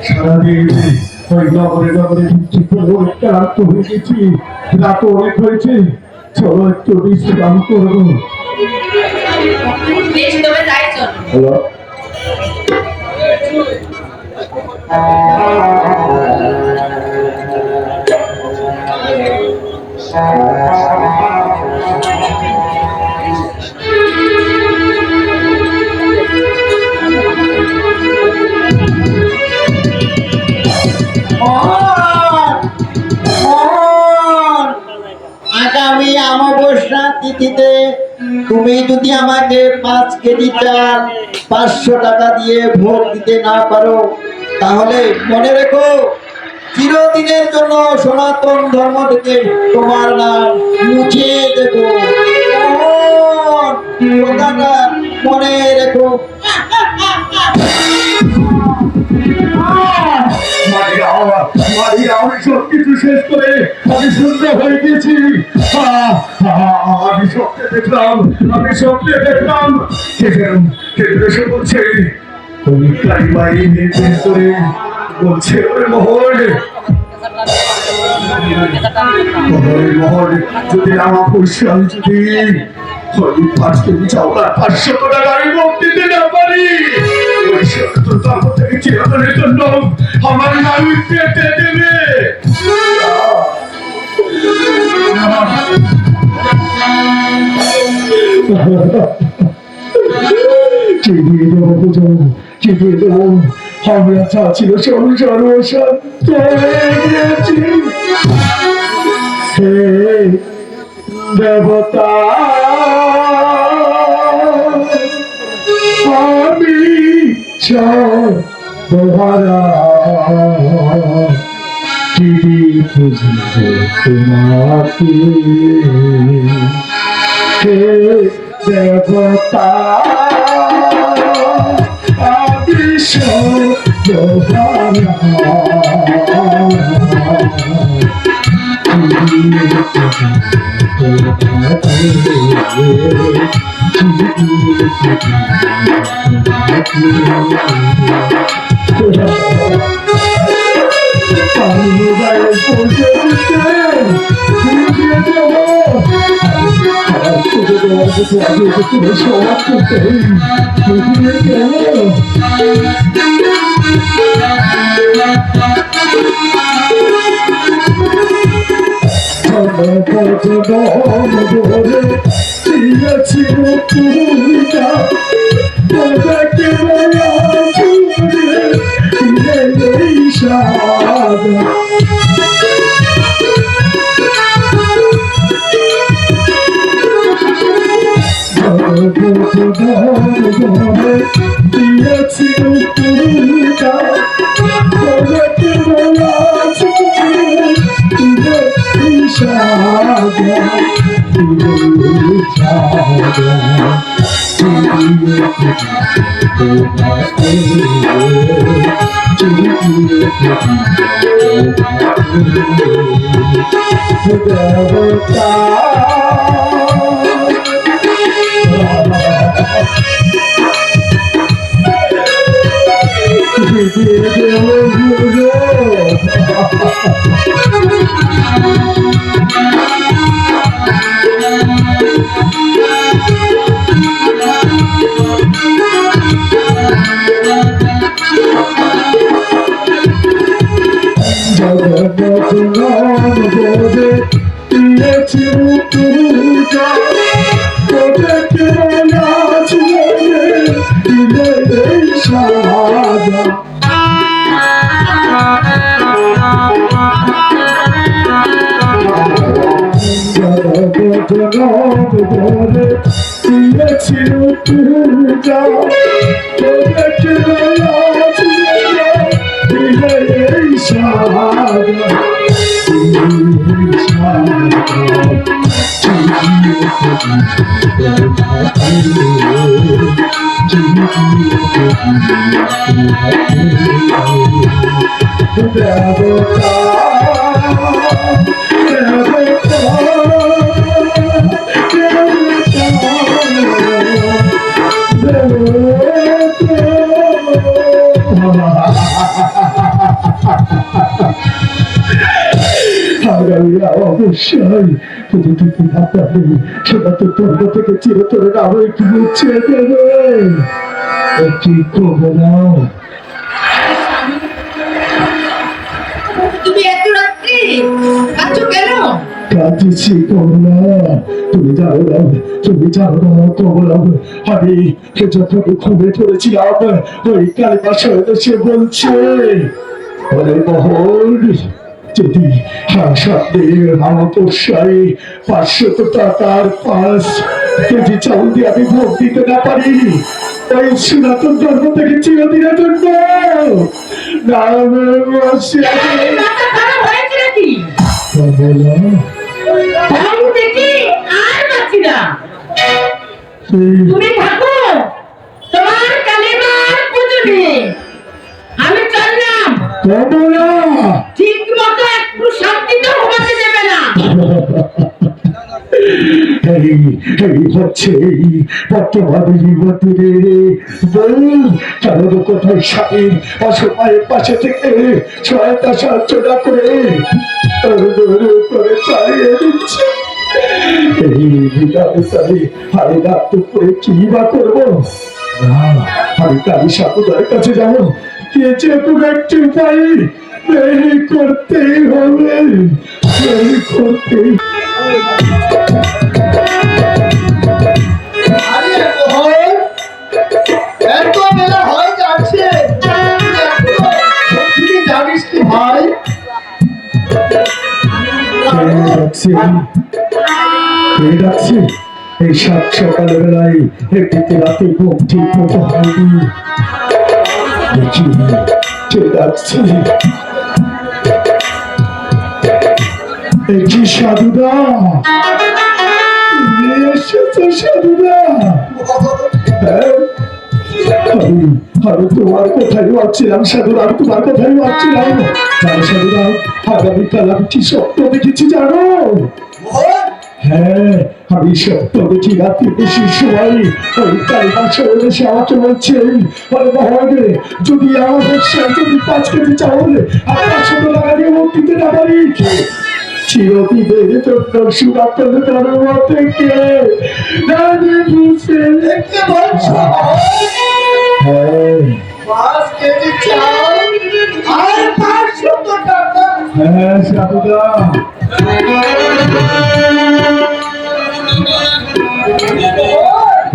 সারাদিন ওই নগরে নগরে ঠিক করে ক্লান্ত হয়ে গেছি, রাত অনেক হয়েছে, চলো একটু বিশ্রাম করবো। হ্যালো, আগামী অমাবস্যা তিথিতে তুমি যদি আমাকে 5 কেজি চাল 500 টাকা দিয়ে ভোগ দিতে না পারো, তাহলে মনে রেখো চিরদিনের জন্য সনাতন ধর্ম থেকে তোমার নাম মুছে দেব। কথাটা মনে রেখো। আমি সবকিছু শেষ করে আমি সুন্দর হয়ে গেছি। আমি স্বপ্নে দেখলাম, এসে বলছে তুমি কালিমাই নির্দেশ করে বলছে ওরে মহল যদি আমার পরিশ্রম যদি 5 কেজি চাউল 500 টাকা আমি মুখ দিতে না পারি, ওই সত্য ধর্ম থেকে চিরদিনের জন্য আমার নাম কেটে দেবে। চিনিয়ে দেবো পুজো, চিনিয়ে দেবো। আমরা চাচ্ছিল সর্বশান্ত হয়ে গিয়েছি। হে দেবতা, আমি সহারা চিনি খুঁজব তোমাকে। হে দেবতা, আমি সহারা আর আমি অবশ্যই যদি তুমি না পারি সেটা তো ধর্ম থেকে চিরতরে নামে কি হচ্ছে দেবে কি করবো না তুমি এত রাত্রি আছো কেন? কাঁদছি কমলা তুমি জানো না কমলা আমি যখন ঘুমে ধরেছিলাম ওই কালিমা সাহেব এসে বলছে ওরে মোহন যদি সামনে আমার পোষাই 500 টাকার 5 কেজি চাউল দিয়ে আমি ভোগ দিতে না পারি ওই সনাতন ধর্ম থেকে চিরদিনের জন্য নামের বসে মাথা খারাপ হয়েছে নাকি? কমলা ধর্ম দেখি আর পাচ্ছি না। তুমি থাকো তোমার কালিমার পুজো নিয়ে, আমি চললাম। কমলা ঠিক মতো একটু শান্তি তো ঘুমাতে দেবে না। এই হচ্ছে এই বর্তমানে জীবনে বউ কারণ কোথায় স্বামীর অসহায়ের পাশে থেকে সহায়তা সাহায্য না করে করে তাড়িয়ে দিচ্ছে এই বিধানে আমি রাত করে কি বা করবো না আমি কালী সাপুদার কাছে যাবো কে যে কোনো একটি উপায় এই করতেই হবে এই করতেই আরে মোহন, এত বেলা হয়ে যাচ্ছে, তুমি জানিস কি ভাই? এই সাত সকালে বেলায় একদিকে রাতে ঘুম ঠিক মতো হয়নি দেখি কে ডাকছে কি সাধুদা এসেছে সাধুদা আমি তোমার কোথায় ভাবছিলাম সাধুরা আমি তোমার কোথায় ভাবছিলাম জানো সাধুরা আগামীকাল আমি কি স্বপ্ন দেখেছি জানো মোহন, হ্যাঁ আমি স্বপ্ন দেখি রাত্রি বেশি সময় ওই কালিমা সাহেব এসে আমাকে বলছে বলে মহারাজে যদি আমাদের যদি 5 কেজি চাউল আর 500 টাকা দিয়ে ভোগ দিতে না পারি চিরদিনের জন্য সুরাতন ধর্ম থেকে কে বলছো? হ্যাঁ 5 কেজি চাল আর 500 টাকা। হ্যাঁ সাধুদা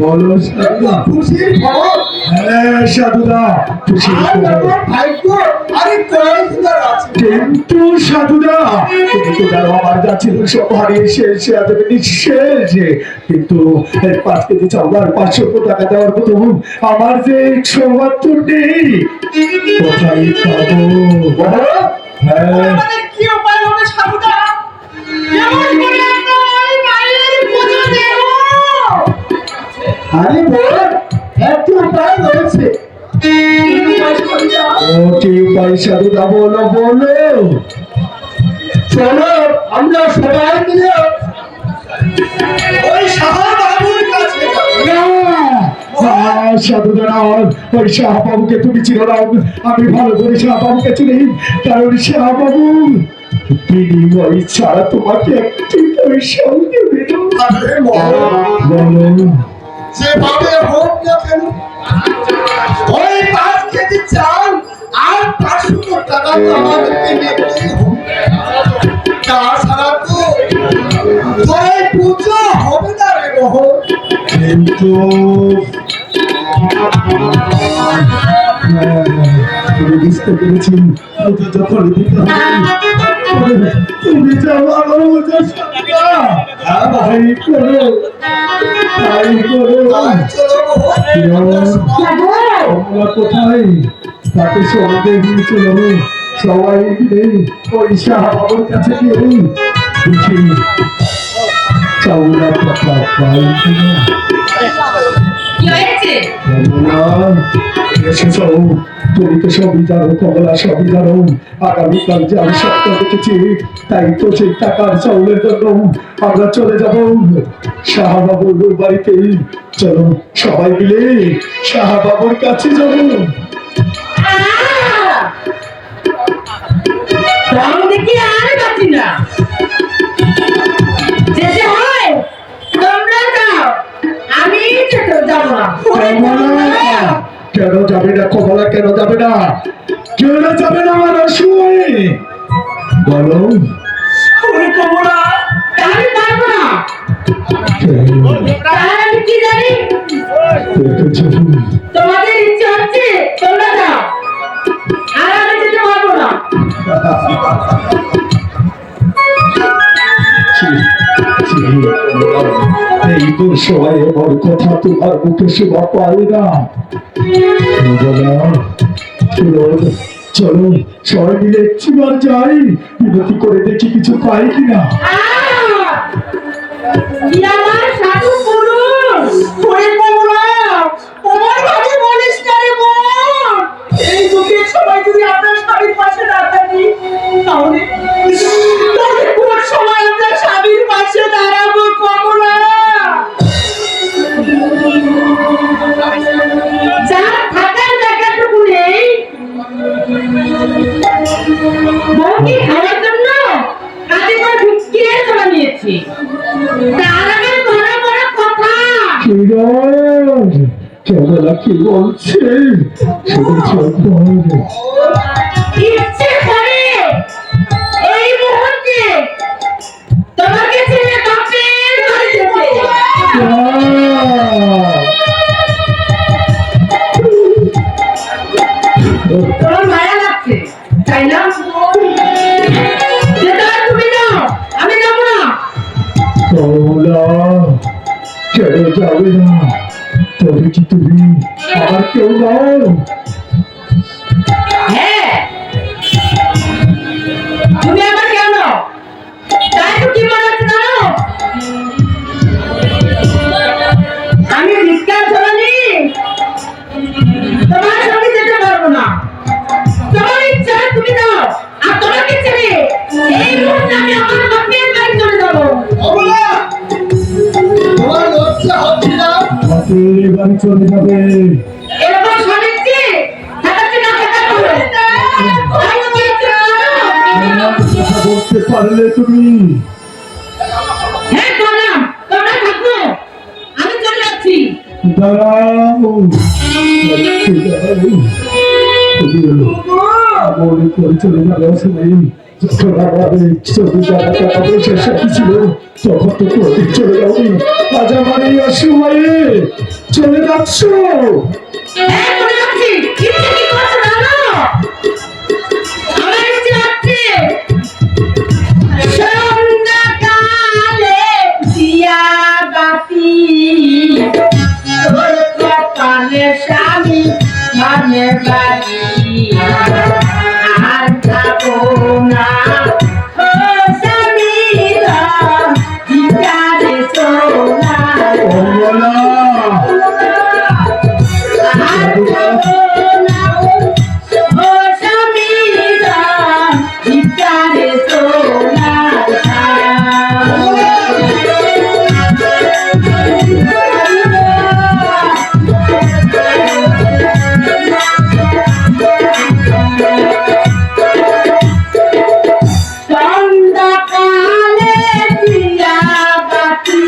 বলো সাধুদা খুশির খবর। হ্যাঁ সাধুদা খুশি আর আমার ভাগ্য আরে কয় দিনের আছে। কিন্তু সাধুদা তুমি তো জানো আমার যা ছিল সব হারিয়ে শেষে আজ আমি নিঃশেষ কিন্তু 5 কেজি চাউল আর 500 টাকা দেওয়ার মতো আমার যে সৌভাগ্য নেই কোথায় পাবো হ্যাঁ আমাদের কি উপায় হবে সাধুদা? কেমন করে আমরা ওই মায়ের পুজো দেব? আরে বোন, একটু উপায় রয়েছে। ও কি উপায় সাধুদা বলো বলো চলো আমরা সবাই মিলে ওই সাহা বাবুর কাছে যাব। সাধুদা ওই শাহবাবুকে তুমি চিনো না আমি ভালো করে শাহবাবুকে চিনি কারণ শাহবাবু বিনিময় ছাড়া তোমাকে একটি পয়সাও দেবে না আরে মোহন, বলো যেভাবে হোক না কেন ওই 5 কেজি চাল আর 500 টাকা তো আমাদেরকে নিতেই হবে। তাছাড়া তো তোর পুজো হবে না রে মোহন। কিন্তু আমি বুঝতে পেরেছি পুজো যখন দিতে হবে তুমি যা ভালো বোঝো সাধুদা তাই করো তাই করো তাই চলো মোহন। আমরা কোথায় তাকে সবাই নিয়ে চলো সবাই মিলে ওই শাহবাবুর কাছে গিয়ে দেখি চাউলা টাকা পাই কিনা কি হয়েছে? এসেছ তুমি তো সবই জানো কমলা সবই জানো আগামীকাল যে আমি স্বপ্ন দেখেছি তাই তো সেই টাকার চাউলের জন্য আমরা চলে যাব শাহবাবুর বাড়িতে চলো সবাই মিলে শাহবাবুর কাছে যাবো কেন যাবে না কমলা, কেন যাবে না, কেন যাবে না আমার অসময়ে বলো। ওরে কমলা, আমি পারবো না। তাহলে আমি কি জানি? তোমাদের ইচ্ছে হচ্ছে তোমরা যাও, আর আমি যেতে পারবো না। এই তো সবাই আমার কথা তোমার মুখে শোভা পায় না। চলো চলো সবাই মিলে একটিবার যাই, বিনতি করে দেখি কিছু পাই কিনা। কি আমার সাধু পুরুষ, ওরে কমলা, তোমার ভাবে বলিস না রে বোন। এই দুঃখের সময় যদি আপনার স্বামীর পাশে না থাকি, তাহলে তাহলে কোন সময় আমরা স্বামীর পাশে দাঁড়াবো কমলা? যা থাকার জায়গাটুকু নেই, বউকে খাওয়ার জন্য কাজে করে ঢুকিয়ে চলে নিয়েছি। তার আগে বড় বড় কথা। কেবলা কি বলছে ইচ্ছে করে এই মুহূর্তে তোমাকে ছেড়ে বাপের বাড়ি যেতে। তোমার মায়া লাগছে তাই না? যেটা তুমি যাও, আমি যাবো না। কমলা কেন যাবে না? তবে কি তুমি আর কেউ নাও? হ্যাঁ, তুমি আমার কেন? তাই তো কি মনে হচ্ছে জানো? আমি ভিক্ষার ধরনি, তোমার সঙ্গে যেতে পারবো না। তোমার ইচ্ছা তুমি যাও, আর তোমাকে ছেড়ে এই মুহূর্তে আমি আমার বাপের বাড়ি চলে যাবো। তোমার লজ্জা হচ্ছে না? বাপের বাড়ি চলে যাবে? এরকম শুনেছি, থাকাচ্ছে না থাকা হবে। আমি তো ইচ্ছা কথা বলতে পারলে তুমি? হ্যাঁ করলাম, তোমরা থাকো, আমি চলে যাচ্ছি। দাঁড়াও মনে করে চলে যাবে আসলেই। যখন আমাদের ছবি টাকা পয়সা সব ছিল তখন তো প্রতি চলে যাবে, আজ আমার এই অসময়ে চলে যাচ্ছ। হ্যাঁ চলে যাচ্ছি। ইচ্ছে কি করছে জানো? আমার ইচ্ছে হচ্ছে সন্ধ্যাকালে দিয়া বাতি তোর কপালে স্বামী মানে বাড়ি, আর যাবো না ও স্বামী ধন ভিকারে চোলা। কমলা আর যাবো না ও স্বামী ধন ভিকারে চোলা। সন্ধ্যাকালে দিয়া বাতি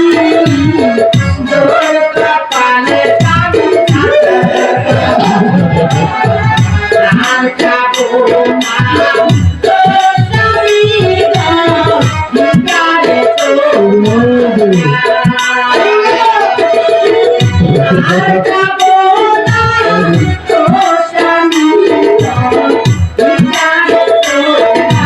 তোর কপালে স্বামী আর যাবো না ও স্বামী ধন ভিকারে চোলা। আর যাবো না ও স্বামী ধন ভিকারে চোলা।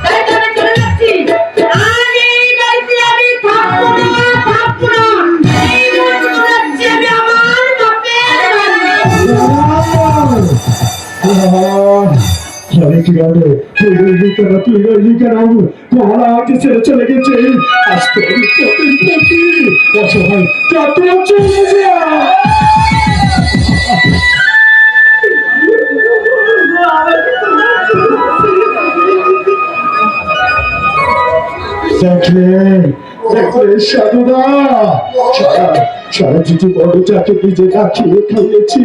তাই তো আমি চলে যাচ্ছি। আর এই বাড়িতে আমি থাকবো না, থাকবো না। এই মুহূর্তে চলে যাচ্ছি আমি আমার বাপের বাড়ি। কি হবে? তুই রইলি কেন? কমলা আমাকে ছেড়ে চলে গেছে। আজকে আমি তোকে দেখি অসহায় তাতে চলে যা। দেখলে সাধুদা, সারা চিঠি বড় যাকে নিজে রাখিয়ে খাইয়েছি,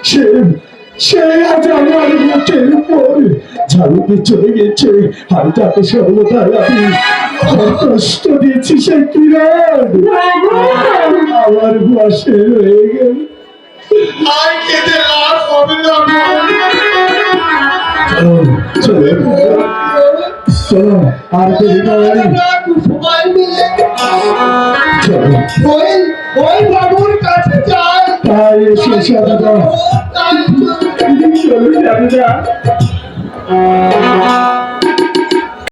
সে সে আজ আমার মুখের উপর ঝাড়ু দিয়ে চলে গেছে। আমি তাকে সর্বদাই আমি কষ্ট দিয়েছি, সে কিরণ আমার বসে রয়ে গেল। আর খেতে লাভ হবে না চলে চলো, আর দেরি নয়, সবাই মিলে চলো। ওই ওই বাবুর কাছে যাই। তাই এসে সাধুদা, তাই চলো সাধুদা।